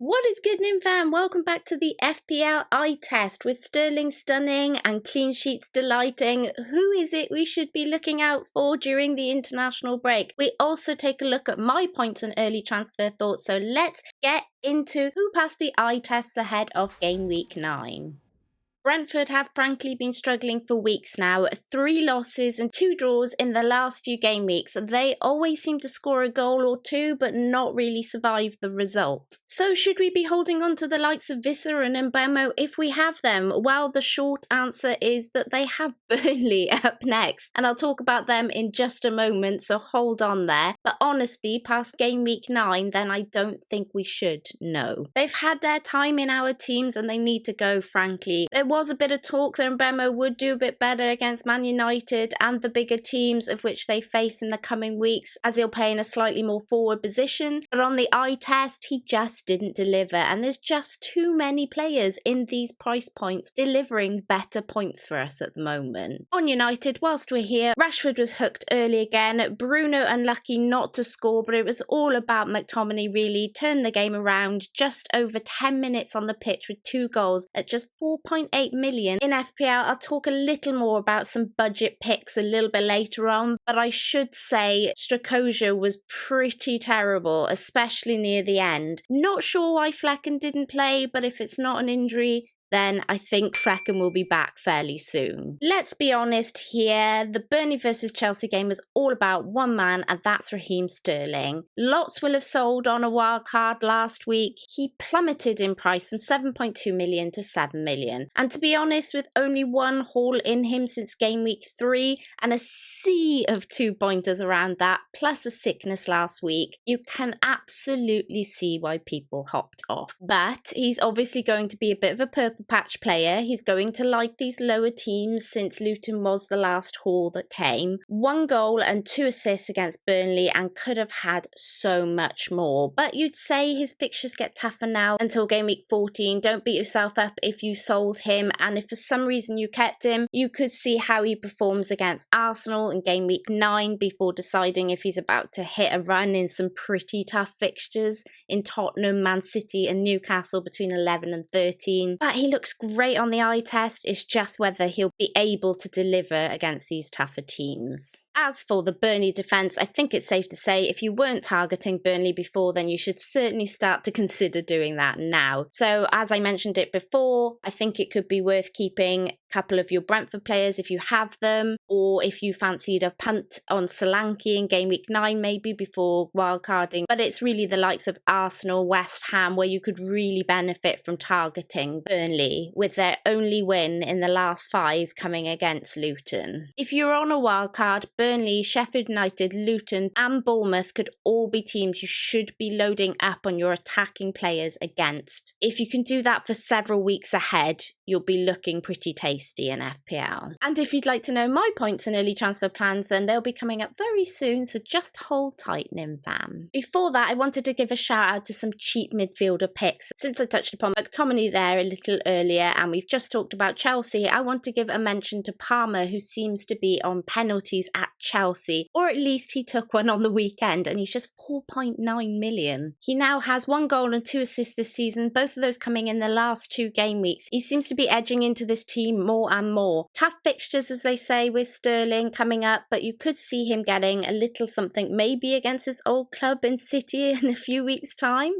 What is good, Fam? Welcome back to the FPL Eye Test with Sterling stunning and clean sheets delighting. Who is it we should be looking out for during the international break? We also take a look at my points and early transfer thoughts, so let's get into who passed the eye tests ahead of Game Week 9. Brentford have frankly been struggling for weeks now. 3 losses and 2 draws in the last few game weeks. They always seem to score a goal or two, but not really survive the result. So should we be holding on to the likes of Visser and Mbemo if we have them? Well, the short answer is that they have Burnley up next, and I'll talk about them in just a moment, so hold on there. But honestly, past game week 9, then I don't think we should, no. They've had their time in our teams and they need to go, frankly. There was a bit of talk that Mbemo would do a bit better against Man United and the bigger teams of which they face in the coming weeks, as he'll play in a slightly more forward position. But on the eye test, he just didn't deliver, and there's just too many players in these price points delivering better points for us at the moment. On United, whilst we're here, Rashford was hooked early again. Bruno unlucky not to score, but it was all about McTominay really. Turned the game around, just over 10 minutes on the pitch with 2 goals at just 4.8 million. In FPL, I'll talk a little more about some budget picks a little bit later on, but I should say Strakosha was pretty terrible, especially near the end. Not sure why Flecken didn't play, but if it's not an injury, then I think Flecken will be back fairly soon. Let's be honest here, the Burnley versus Chelsea game was all about one man, and that's Raheem Sterling. Lots will have sold on a wild card last week. He plummeted in price from 7.2 million to 7 million. And to be honest, with only one haul in him since game week 3 and a sea of 2-pointers around that, plus a sickness last week, you can absolutely see why people hopped off. But he's obviously going to be a bit of a purple patch player. He's going to like these lower teams since Luton was the last haul that came. 1 goal and 2 assists against Burnley and could have had so much more. But you'd say his fixtures get tougher now until game week 14. Don't beat yourself up if you sold him, and if for some reason you kept him, you could see how he performs against Arsenal in game week 9 before deciding if he's about to hit a run in some pretty tough fixtures in Tottenham, Man City and Newcastle between 11 and 13. But he looks great on the eye test. It's just whether he'll be able to deliver against these tougher teams. As for the Burnley defence, I think it's safe to say if you weren't targeting Burnley before, then you should certainly start to consider doing that now. So as I mentioned it before, I think it could be worth keeping a couple of your Brentford players if you have them, or if you fancied a punt on Solanke in game week 9 maybe before wildcarding. But it's really the likes of Arsenal, West Ham where you could really benefit from targeting Burnley, with their only win in the last 5 coming against Luton. If you're on a wildcard, Burnley, Sheffield United, Luton and Bournemouth could all be teams you should be loading up on your attacking players against. If you can do that for several weeks ahead, you'll be looking pretty tasty in FPL. And if you'd like to know my points and early transfer plans, then they'll be coming up very soon, so just hold tight, Fam. Before that, I wanted to give a shout out to some cheap midfielder picks. Since I touched upon McTominay there a little earlier and we've just talked about Chelsea, I want to give a mention to Palmer, who seems to be on penalties at Chelsea, or at least he took one on the weekend, and he's just 4.9 million. He now has 1 goal and 2 assists this season, both of those coming in the last 2 game weeks. He seems to be edging into this team more and more. Tough fixtures, as they say, with Sterling coming up, but you could see him getting a little something maybe against his old club in City in a few weeks' time.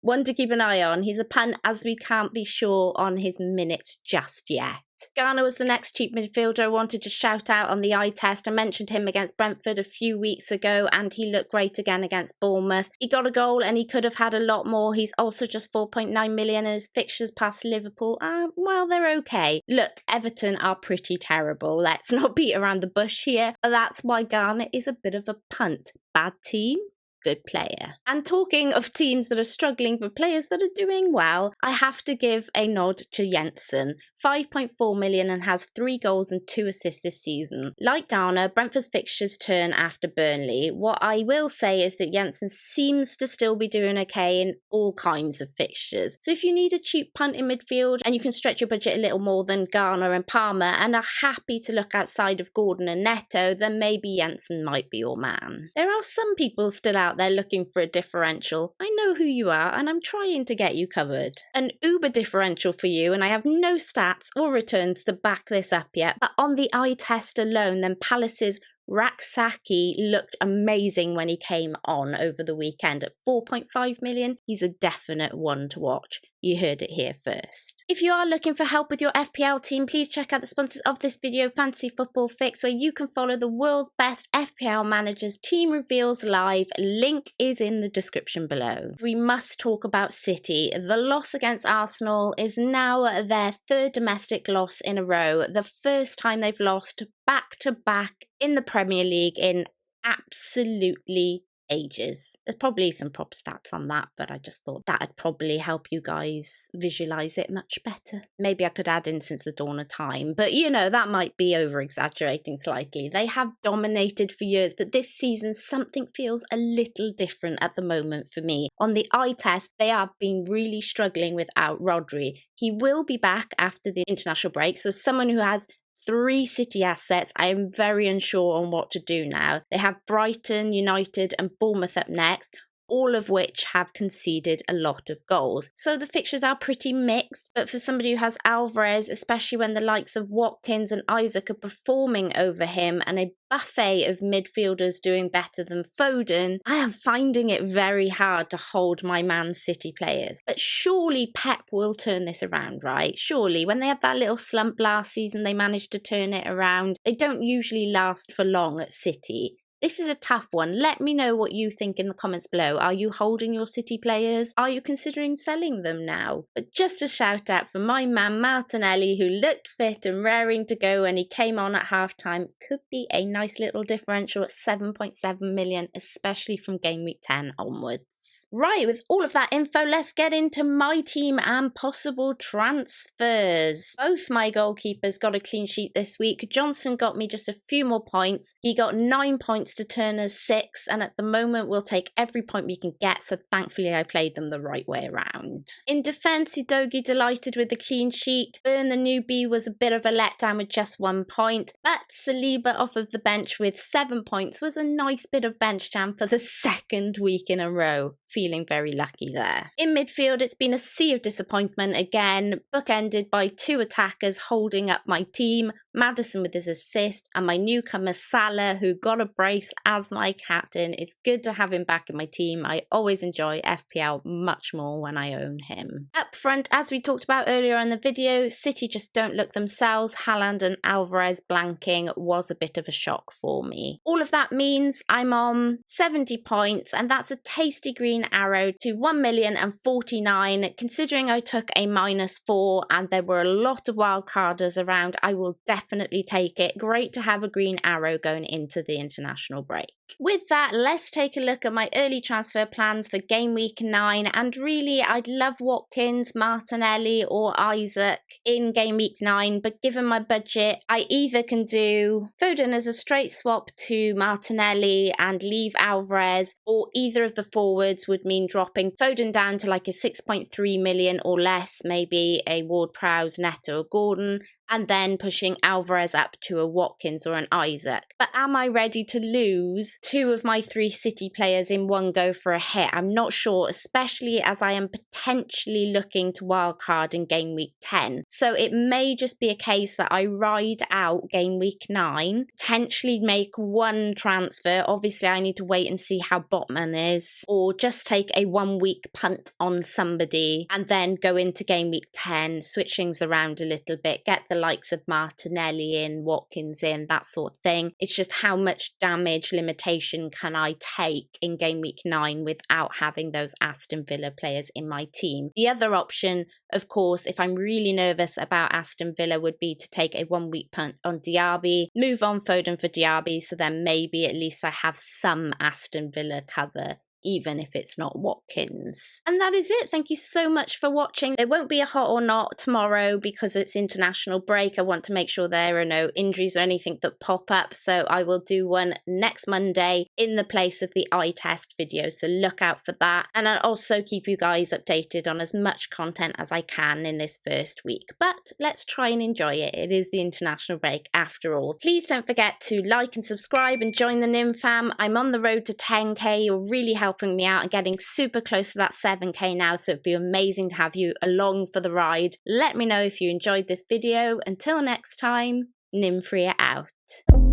One to keep an eye on. He's a punt, as we can't be sure on his minutes just yet. Garner was the next cheap midfielder I wanted to shout out on the eye test. I mentioned him against Brentford a few weeks ago and he looked great again against Bournemouth. He got a goal and he could have had a lot more. He's also just 4.9 million and his fixtures past Liverpool, well, they're okay. Look, Everton are pretty terrible. Let's not beat around the bush here. But that's why Garner is a bit of a punt. Bad team? Good player. And talking of teams that are struggling but players that are doing well, I have to give a nod to Jensen. 5.4 million and has 3 goals and 2 assists this season. Like Garner, Brentford's fixtures turn after Burnley. What I will say is that Jensen seems to still be doing okay in all kinds of fixtures. So if you need a cheap punt in midfield and you can stretch your budget a little more than Garner and Palmer and are happy to look outside of Gordon and Neto, then maybe Jensen might be your man. There are some people still out out there looking for a differential, I know who you are and I'm trying to get you covered. An uber differential for you, and I have no stats or returns to back this up yet, but on the eye test alone, then Palace's Raksaki looked amazing when he came on over the weekend at 4.5 million. He's a definite one to watch. You heard it here first. If you are looking for help with your FPL team, please check out the sponsors of this video, Fantasy Football Fix, where you can follow the world's best FPL managers' team reveals live. Link is in the description below. We must talk about City. The loss against Arsenal is now their third domestic loss in a row. The first time they've lost back-to-back in the Premier League in absolutely ages. There's probably some prop stats on that, but I just thought that'd probably help you guys visualize it much better. Maybe I could add in since the dawn of time, but you know, that might be over-exaggerating slightly. They have dominated for years, but this season something feels a little different at the moment for me. On the eye test, they have been really struggling without Rodri. He will be back after the international break, so someone who has 3 City assets, I am very unsure on what to do now. They have Brighton, United and Bournemouth up next, all of which have conceded a lot of goals. So the fixtures are pretty mixed, but for somebody who has Alvarez, especially when the likes of Watkins and Isaac are performing over him and a buffet of midfielders doing better than Foden, I am finding it very hard to hold my Man City players. But surely Pep will turn this around, right? Surely. When they had that little slump last season, they managed to turn it around. They don't usually last for long at City. This is a tough one. Let me know what you think in the comments below. Are you holding your City players? Are you considering selling them now? But just a shout out for my man Martinelli, who looked fit and raring to go when he came on at halftime. Could be a nice little differential at 7.7 million, especially from game week 10 onwards. Right, with all of that info, let's get into my team and possible transfers. Both my goalkeepers got a clean sheet this week. Johnson got me just a few more points. He got 9 points to Turner's 6, and at the moment we'll take every point we can get, so thankfully I played them the right way around. In defence, Udogie delighted with the clean sheet. Burn the newbie was a bit of a letdown with just 1 point, but Saliba off of the bench with 7 points was a nice bit of bench jam for the second week in a row. Feeling very lucky there. In midfield, it's been a sea of disappointment again, bookended by 2 attackers holding up my team, Maddison with his assist, and my newcomer Salah, who got a brace as my captain. It's good to have him back in my team. I always enjoy FPL much more when I own him. Up front, as we talked about earlier in the video, City just don't look themselves. Haaland and Alvarez blanking was a bit of a shock for me. All of that means I'm on 70 points, and that's a tasty green arrow to 1,049,000. Considering I took a -4 and there were a lot of wildcarders around, I will definitely take it. Great to have a green arrow going into the international break. With that, let's take a look at my early transfer plans for game week 9, and really I'd love Watkins, Martinelli or Isaac in game week 9, but given my budget, I either can do Foden as a straight swap to Martinelli and leave Alvarez, or either of the forwards would mean dropping Foden down to like a 6.3 million or less, maybe a Ward-Prowse, Neto or Gordon, and then pushing Alvarez up to a Watkins or an Isaac. But am I ready to lose 2 of my 3 City players in one go for a hit? I'm not sure, especially as I am potentially looking to wildcard in game week 10. So it may just be a case that I ride out game week 9, potentially make 1 transfer. Obviously, I need to wait and see how Botman is, or just take a 1-week punt on somebody and then go into game week 10, switch things around a little bit, get the likes of Martinelli in, Watkins in, that sort of thing. It's just how much damage limitation can I take in game week 9 without having those Aston Villa players in my team. The other option, of course, if I'm really nervous about Aston Villa, would be to take a 1-week punt on Diaby, move on Foden for Diaby, so then maybe at least I have some Aston Villa cover even if it's not Watkins. And that is it. Thank you so much for watching. There won't be a hot or not tomorrow because it's international break. I want to make sure there are no injuries or anything that pop up, so I will do one next Monday in the place of the eye test video, so look out for that. And I'll also keep you guys updated on as much content as I can in this first week. But let's try and enjoy it. It is the international break after all. Please don't forget to like and subscribe and join the Nim fam. I'm on the road to 10k. You're really helping me out and getting super close to that 7k now, so it'd be amazing to have you along for the ride. Let me know if you enjoyed this video. Until next time, Nimfria out.